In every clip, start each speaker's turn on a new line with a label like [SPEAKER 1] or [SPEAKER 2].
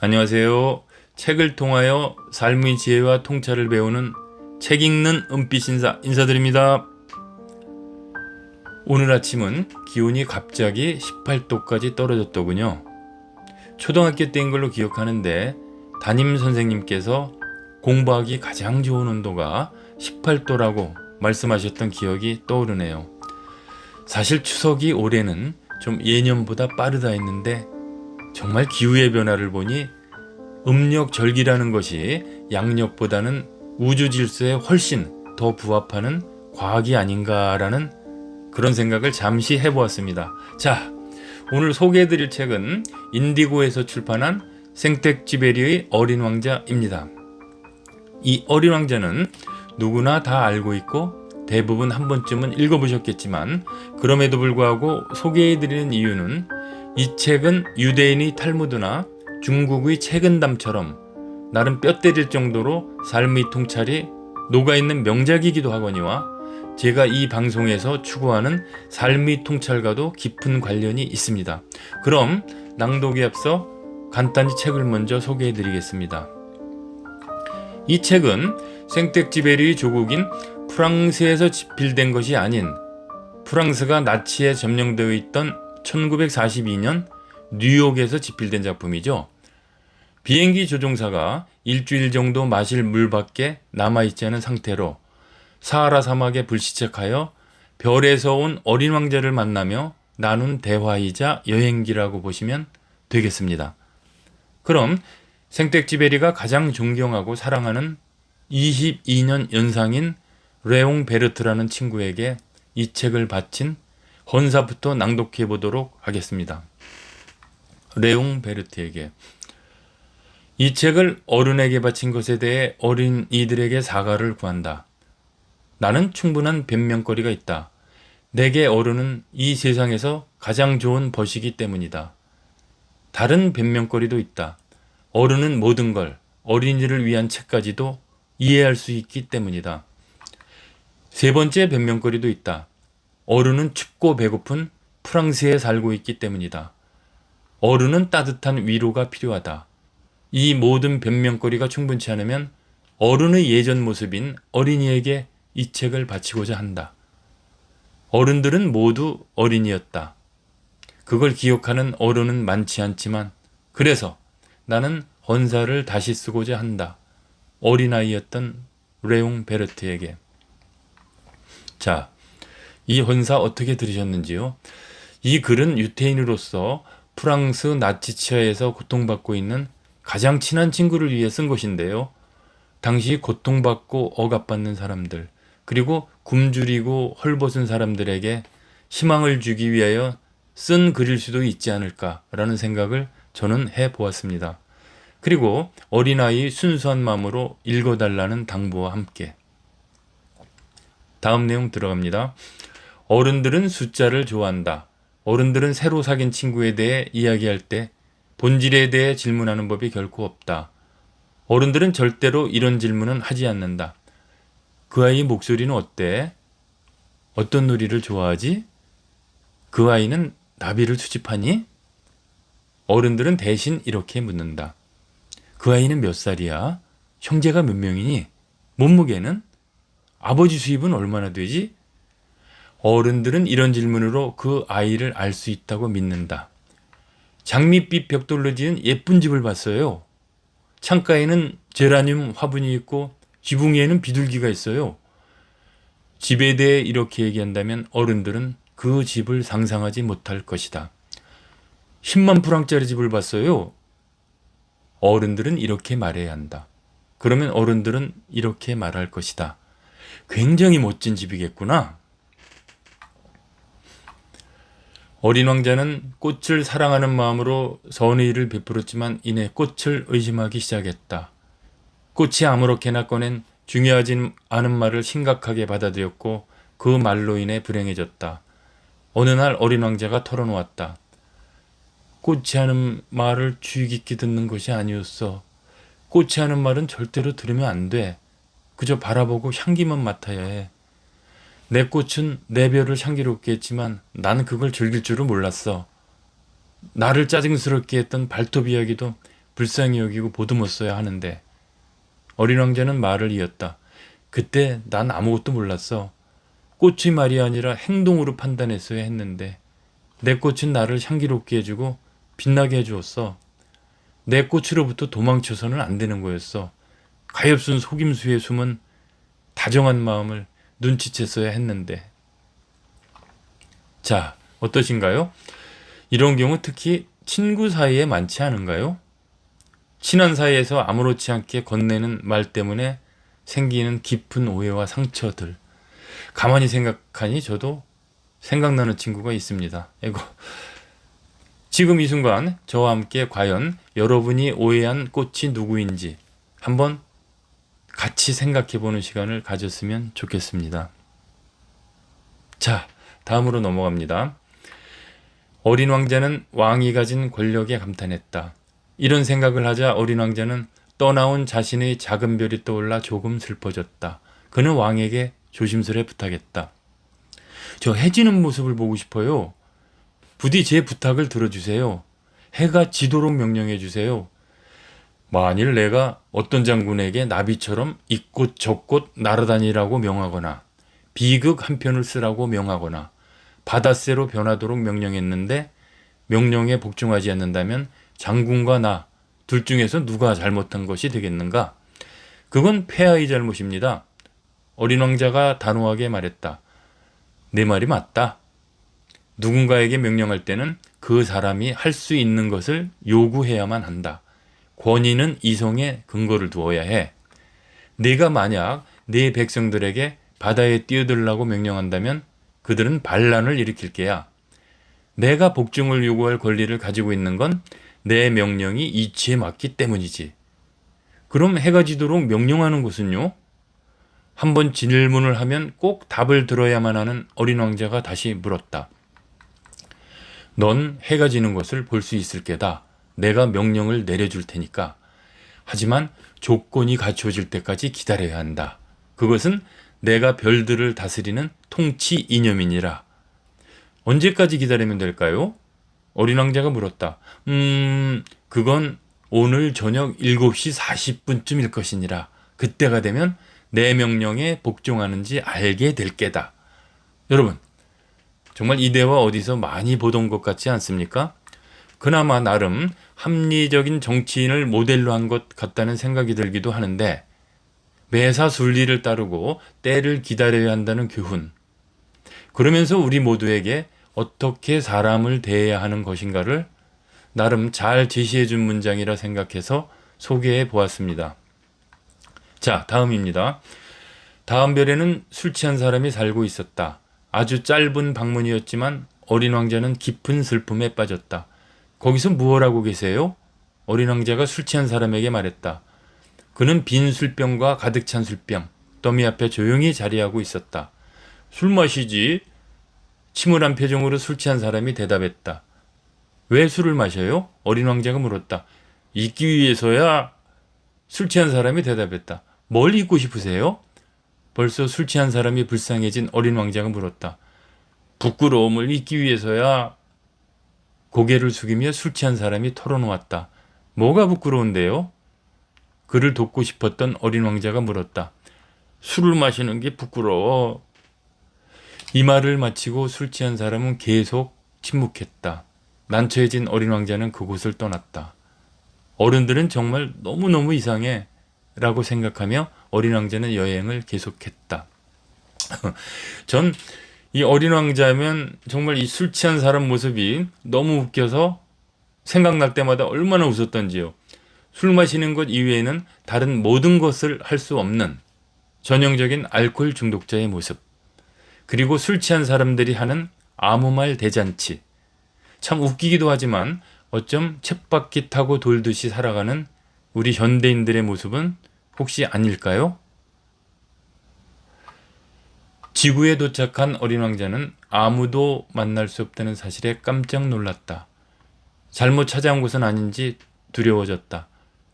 [SPEAKER 1] 안녕하세요. 책을 통하여 삶의 지혜와 통찰을 배우는 책 읽는 은빛 인사드립니다. 오늘 아침은 기온이 갑자기 18도까지 떨어졌더군요. 초등학교 때인 걸로 기억하는데 담임 선생님께서 공부하기 가장 좋은 온도가 18도라고 말씀하셨던 기억이 떠오르네요. 사실 추석이 올해는 좀 예년보다 빠르다 했는데 정말 기후의 변화를 보니 음력절기라는 것이 양력보다는 우주 질서에 훨씬 더 부합하는 과학이 아닌가라는 그런 생각을 잠시 해보았습니다. 자, 오늘 소개해드릴 책은 인디고에서 출판한 생텍쥐베리의 어린 왕자입니다. 이 어린 왕자는 누구나 다 알고 있고 대부분 한 번쯤은 읽어보셨겠지만 그럼에도 불구하고 소개해드리는 이유는 이 책은 유대인의 탈무드나 중국의 책은담처럼 나름 뼈 때릴 정도로 삶의 통찰이 녹아있는 명작이기도 하거니와 제가 이 방송에서 추구하는 삶의 통찰과도 깊은 관련이 있습니다. 그럼 낭독에 앞서 간단히 책을 먼저 소개해드리겠습니다. 이 책은 생텍쥐베리의 조국인 프랑스에서 집필된 것이 아닌 프랑스가 나치에 점령되어 있던 1942년 뉴욕에서 집필된 작품이죠. 비행기 조종사가 일주일 정도 마실 물밖에 남아있지 않은 상태로 사하라 사막에 불시착하여 별에서 온 어린 왕자를 만나며 나눈 대화이자 여행기라고 보시면 되겠습니다. 그럼 생텍쥐베리가 가장 존경하고 사랑하는 22년 연상인 레옹 베르트라는 친구에게 이 책을 바친 헌사부터 낭독해 보도록 하겠습니다. 레옹 베르트에게 이 책을 어른에게 바친 것에 대해 어린이들에게 사과를 구한다. 나는 충분한 변명거리가 있다. 내게 어른은 이 세상에서 가장 좋은 벗이기 때문이다. 다른 변명거리도 있다. 어른은 모든 걸 어린이를 위한 책까지도 이해할 수 있기 때문이다. 세 번째 변명거리도 있다. 어른은 춥고 배고픈 프랑스에 살고 있기 때문이다. 어른은 따뜻한 위로가 필요하다. 이 모든 변명거리가 충분치 않으면 어른의 예전 모습인 어린이에게 이 책을 바치고자 한다. 어른들은 모두 어린이였다. 그걸 기억하는 어른은 많지 않지만 그래서 나는 헌사를 다시 쓰고자 한다. 어린아이였던 레옹 베르트에게. 자, 이 헌사 어떻게 들으셨는지요? 이 글은 유태인으로서 프랑스 나치 치하에서 고통받고 있는 가장 친한 친구를 위해 쓴 것인데요. 당시 고통받고 억압받는 사람들, 그리고 굶주리고 헐벗은 사람들에게 희망을 주기 위하여 쓴 글일 수도 있지 않을까라는 생각을 저는 해보았습니다. 그리고 어린아이의 순수한 마음으로 읽어달라는 당부와 함께 다음 내용 들어갑니다. 어른들은 숫자를 좋아한다. 어른들은 새로 사귄 친구에 대해 이야기할 때 본질에 대해 질문하는 법이 결코 없다. 어른들은 절대로 이런 질문은 하지 않는다. 그 아이 목소리는 어때? 어떤 놀이를 좋아하지? 그 아이는 나비를 수집하니? 어른들은 대신 이렇게 묻는다. 그 아이는 몇 살이야? 형제가 몇 명이니? 몸무게는? 아버지 수입은 얼마나 되지? 어른들은 이런 질문으로 그 아이를 알 수 있다고 믿는다. 장밋빛 벽돌로 지은 예쁜 집을 봤어요. 창가에는 제라늄 화분이 있고 지붕 위에는 비둘기가 있어요. 집에 대해 이렇게 얘기한다면 어른들은 그 집을 상상하지 못할 것이다. 10만 프랑짜리 집을 봤어요. 어른들은 이렇게 말해야 한다. 그러면 어른들은 이렇게 말할 것이다. 굉장히 멋진 집이겠구나. 어린 왕자는 꽃을 사랑하는 마음으로 선의 일을 베풀었지만 이내 꽃을 의심하기 시작했다. 꽃이 아무렇게나 꺼낸 중요하지 않은 말을 심각하게 받아들였고 그 말로 인해 불행해졌다. 어느 날 어린 왕자가 털어놓았다. 꽃이 하는 말을 주의 깊게 듣는 것이 아니었어. 꽃이 하는 말은 절대로 들으면 안 돼. 그저 바라보고 향기만 맡아야 해. 내 꽃은 내 별을 향기롭게 했지만 난 그걸 즐길 줄은 몰랐어. 나를 짜증스럽게 했던 발톱 이야기도 불쌍히 여기고 보듬었어야 하는데. 어린 왕자는 말을 이었다. 그때 난 아무것도 몰랐어. 꽃이 말이 아니라 행동으로 판단했어야 했는데 내 꽃은 나를 향기롭게 해주고 빛나게 해주었어. 내 꽃으로부터 도망쳐서는 안 되는 거였어. 가엾은 속임수에 숨은 다정한 마음을 눈치챘어야 했는데. 자, 어떠신가요? 이런 경우 특히 친구 사이에 많지 않은가요? 친한 사이에서 아무렇지 않게 건네는 말 때문에 생기는 깊은 오해와 상처들. 가만히 생각하니 저도 생각나는 친구가 있습니다. 에고. 지금 이 순간 저와 함께 과연 여러분이 오해한 꽃이 누구인지 한번 같이 생각해보는 시간을 가졌으면 좋겠습니다. 자, 다음으로 넘어갑니다. 어린 왕자는 왕이 가진 권력에 감탄했다. 이런 생각을 하자 어린 왕자는 떠나온 자신의 작은 별이 떠올라 조금 슬퍼졌다. 그는 왕에게 조심스레 부탁했다. 저 해지는 모습을 보고 싶어요. 부디 제 부탁을 들어주세요. 해가 지도록 명령해 주세요. 만일 내가 어떤 장군에게 나비처럼 이곳 저곳 날아다니라고 명하거나 비극 한 편을 쓰라고 명하거나 바닷새로 변하도록 명령했는데 명령에 복종하지 않는다면 장군과 나 둘 중에서 누가 잘못한 것이 되겠는가? 그건 폐하의 잘못입니다. 어린 왕자가 단호하게 말했다. 내 말이 맞다. 누군가에게 명령할 때는 그 사람이 할 수 있는 것을 요구해야만 한다. 권위는 이성에 근거를 두어야 해. 네가 만약 네 백성들에게 바다에 뛰어들라고 명령한다면 그들은 반란을 일으킬 게야. 내가 복종을 요구할 권리를 가지고 있는 건 내 명령이 이치에 맞기 때문이지. 그럼 해가 지도록 명령하는 것은요? 한번 질문을 하면 꼭 답을 들어야만 하는 어린 왕자가 다시 물었다. 넌 해가 지는 것을 볼 수 있을 게다. 내가 명령을 내려줄 테니까. 하지만 조건이 갖추어질 때까지 기다려야 한다. 그것은 내가 별들을 다스리는 통치 이념이니라. 언제까지 기다리면 될까요? 어린 왕자가 물었다. 그건 오늘 저녁 7시 40분쯤일 것이니라. 그때가 되면 내 명령에 복종하는지 알게 될 게다. 여러분, 정말 이 대화 어디서 많이 보던 것 같지 않습니까? 그나마 나름 합리적인 정치인을 모델로 한 것 같다는 생각이 들기도 하는데 매사 순리를 따르고 때를 기다려야 한다는 교훈. 그러면서 우리 모두에게 어떻게 사람을 대해야 하는 것인가를 나름 잘 제시해 준 문장이라 생각해서 소개해 보았습니다. 자, 다음입니다. 다음 별에는 술 취한 사람이 살고 있었다. 아주 짧은 방문이었지만 어린 왕자는 깊은 슬픔에 빠졌다. 거기서 무엇 하고 계세요? 어린 왕자가 술 취한 사람에게 말했다. 그는 빈 술병과 가득 찬 술병, 더미 앞에 조용히 자리하고 있었다. 술 마시지? 침울한 표정으로 술 취한 사람이 대답했다. 왜 술을 마셔요? 어린 왕자가 물었다. 잊기 위해서야? 술 취한 사람이 대답했다. 뭘 잊고 싶으세요? 벌써 술 취한 사람이 불쌍해진 어린 왕자가 물었다. 부끄러움을 잊기 위해서야? 고개를 숙이며 술 취한 사람이 털어놓았다. 뭐가 부끄러운데요? 그를 돕고 싶었던 어린 왕자가 물었다. 술을 마시는 게 부끄러워. 이 말을 마치고 술 취한 사람은 계속 침묵했다. 난처해진 어린 왕자는 그곳을 떠났다. 어른들은 정말 너무너무 이상해 라고 생각하며 어린 왕자는 여행을 계속했다. 전 이 어린 왕자면 정말 이 술 취한 사람 모습이 너무 웃겨서 생각날 때마다 얼마나 웃었던지요. 술 마시는 것 이외에는 다른 모든 것을 할 수 없는 전형적인 알코올 중독자의 모습. 그리고 술 취한 사람들이 하는 아무 말 대잔치. 참 웃기기도 하지만 어쩜 쳇바퀴 타고 돌듯이 살아가는 우리 현대인들의 모습은 혹시 아닐까요? 지구에 도착한 어린 왕자는 아무도 만날 수 없다는 사실에 깜짝 놀랐다. 잘못 찾아온 곳은 아닌지 두려워졌다.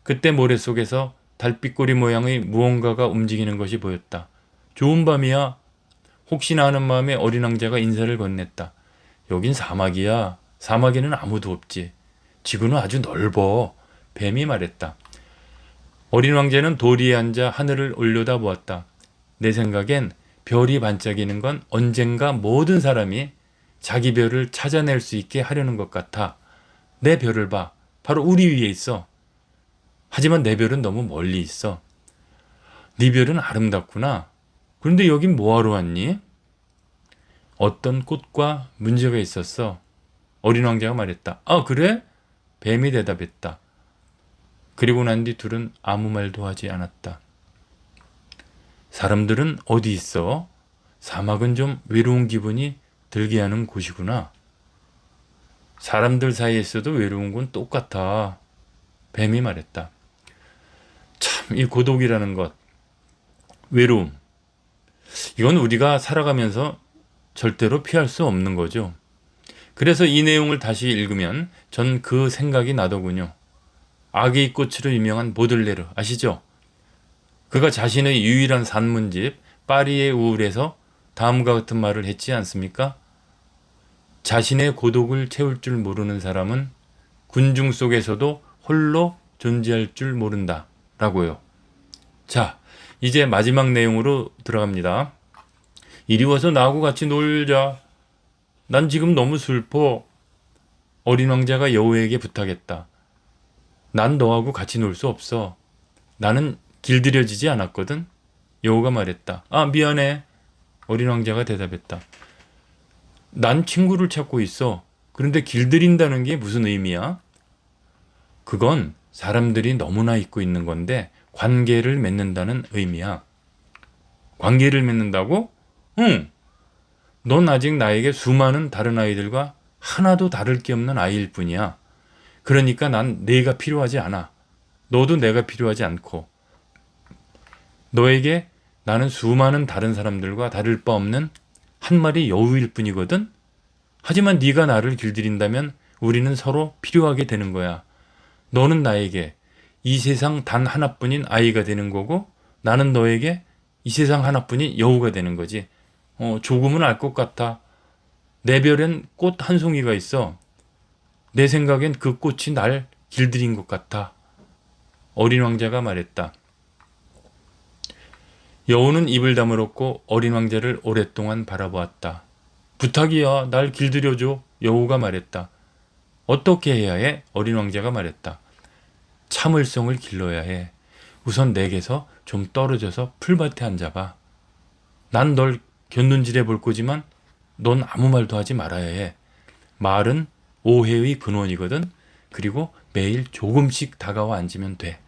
[SPEAKER 1] 그때 모래 속에서 달빛꼬리 모양의 무언가가 움직이는 것이 보였다. 좋은 밤이야. 혹시나 하는 마음에 어린 왕자가 인사를 건넸다. 여긴 사막이야. 사막에는 아무도 없지. 지구는 아주 넓어. 뱀이 말했다. 어린 왕자는 도리에 앉아 하늘을 올려다 보았다. 내 생각엔 별이 반짝이는 건 언젠가 모든 사람이 자기 별을 찾아낼 수 있게 하려는 것 같아. 내 별을 봐. 바로 우리 위에 있어. 하지만 내 별은 너무 멀리 있어. 네 별은 아름답구나. 그런데 여긴 뭐하러 왔니? 어떤 꽃과 문제가 있었어. 어린 왕자가 말했다. 아, 그래? 뱀이 대답했다. 그리고 난 뒤 둘은 아무 말도 하지 않았다. 사람들은 어디 있어? 사막은 좀 외로운 기분이 들게 하는 곳이구나. 사람들 사이에 있어도 외로운 건 똑같아. 뱀이 말했다. 참, 이 고독이라는 것, 외로움. 이건 우리가 살아가면서 절대로 피할 수 없는 거죠. 그래서 이 내용을 다시 읽으면 전 그 생각이 나더군요. 아기 꽃으로 유명한 보들레르 아시죠? 그가 자신의 유일한 산문집 파리의 우울에서 다음과 같은 말을 했지 않습니까? 자신의 고독을 채울 줄 모르는 사람은 군중 속에서도 홀로 존재할 줄 모른다 라고요. 자, 이제 마지막 내용으로 들어갑니다. 이리 와서 나하고 같이 놀자. 난 지금 너무 슬퍼. 어린 왕자가 여우에게 부탁했다. 난 너하고 같이 놀 수 없어. 나는 길들여지지 않았거든. 여우가 말했다. 아, 미안해. 어린 왕자가 대답했다. 난 친구를 찾고 있어. 그런데 길들인다는 게 무슨 의미야? 그건 사람들이 너무나 잊고 있는 건데 관계를 맺는다는 의미야. 관계를 맺는다고? 응. 넌 아직 나에게 수많은 다른 아이들과 하나도 다를 게 없는 아이일 뿐이야. 그러니까 난 내가 필요하지 않아. 너도 내가 필요하지 않고. 너에게 나는 수많은 다른 사람들과 다를 바 없는 한 마리 여우일 뿐이거든. 하지만 네가 나를 길들인다면 우리는 서로 필요하게 되는 거야. 너는 나에게 이 세상 단 하나뿐인 아이가 되는 거고 나는 너에게 이 세상 하나뿐인 여우가 되는 거지. 조금은 알 것 같아. 내 별엔 꽃 한 송이가 있어. 내 생각엔 그 꽃이 날 길들인 것 같아. 어린 왕자가 말했다. 여우는 입을 다물었고 어린 왕자를 오랫동안 바라보았다. 부탁이야, 날 길들여줘. 여우가 말했다. 어떻게 해야 해? 어린 왕자가 말했다. 참을성을 길러야 해. 우선 내게서 좀 떨어져서 풀밭에 앉아봐. 난 널 곁눈질해 볼 거지만 넌 아무 말도 하지 말아야 해. 말은 오해의 근원이거든. 그리고 매일 조금씩 다가와 앉으면 돼.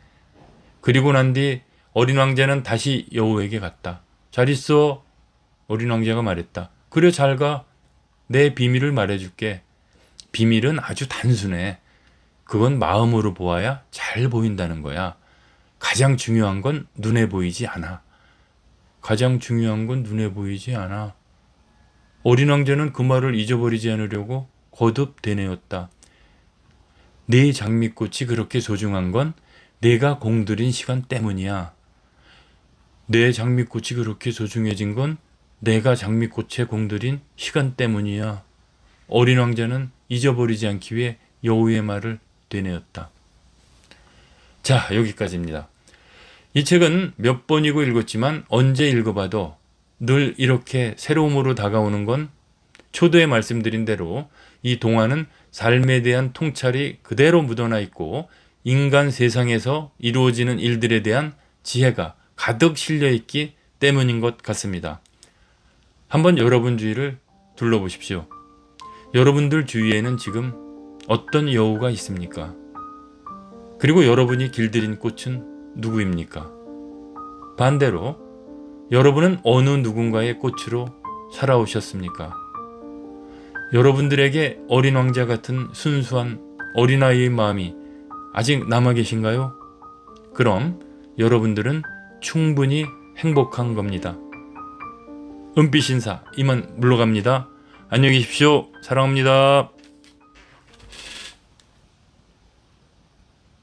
[SPEAKER 1] 그리고 난 뒤 어린 왕자는 다시 여우에게 갔다. 잘 있어. 어린 왕자가 말했다. 그래, 잘 가. 내 비밀을 말해줄게. 비밀은 아주 단순해. 그건 마음으로 보아야 잘 보인다는 거야. 가장 중요한 건 눈에 보이지 않아. 가장 중요한 건 눈에 보이지 않아. 어린 왕자는 그 말을 잊어버리지 않으려고 거듭 되뇌었다. 네 장미꽃이 그렇게 소중한 건 내가 공들인 시간 때문이야. 내 장미꽃이 그렇게 소중해진 건 내가 장미꽃에 공들인 시간 때문이야. 어린 왕자는 잊어버리지 않기 위해 여우의 말을 되뇌었다. 자, 여기까지입니다. 이 책은 몇 번이고 읽었지만 언제 읽어봐도 늘 이렇게 새로움으로 다가오는 건 초도에 말씀드린 대로 이 동화는 삶에 대한 통찰이 그대로 묻어나 있고 인간 세상에서 이루어지는 일들에 대한 지혜가 가득 실려 있기 때문인 것 같습니다. 한번 여러분 주위를 둘러보십시오. 여러분들 주위에는 지금 어떤 여우가 있습니까? 그리고 여러분이 길들인 꽃은 누구입니까? 반대로 여러분은 어느 누군가의 꽃으로 살아오셨습니까? 여러분들에게 어린 왕자 같은 순수한 어린아이의 마음이 아직 남아 계신가요? 그럼 여러분들은 충분히 행복한 겁니다. 은빛 인사 이만 물러갑니다. 안녕히 계십시오. 사랑합니다.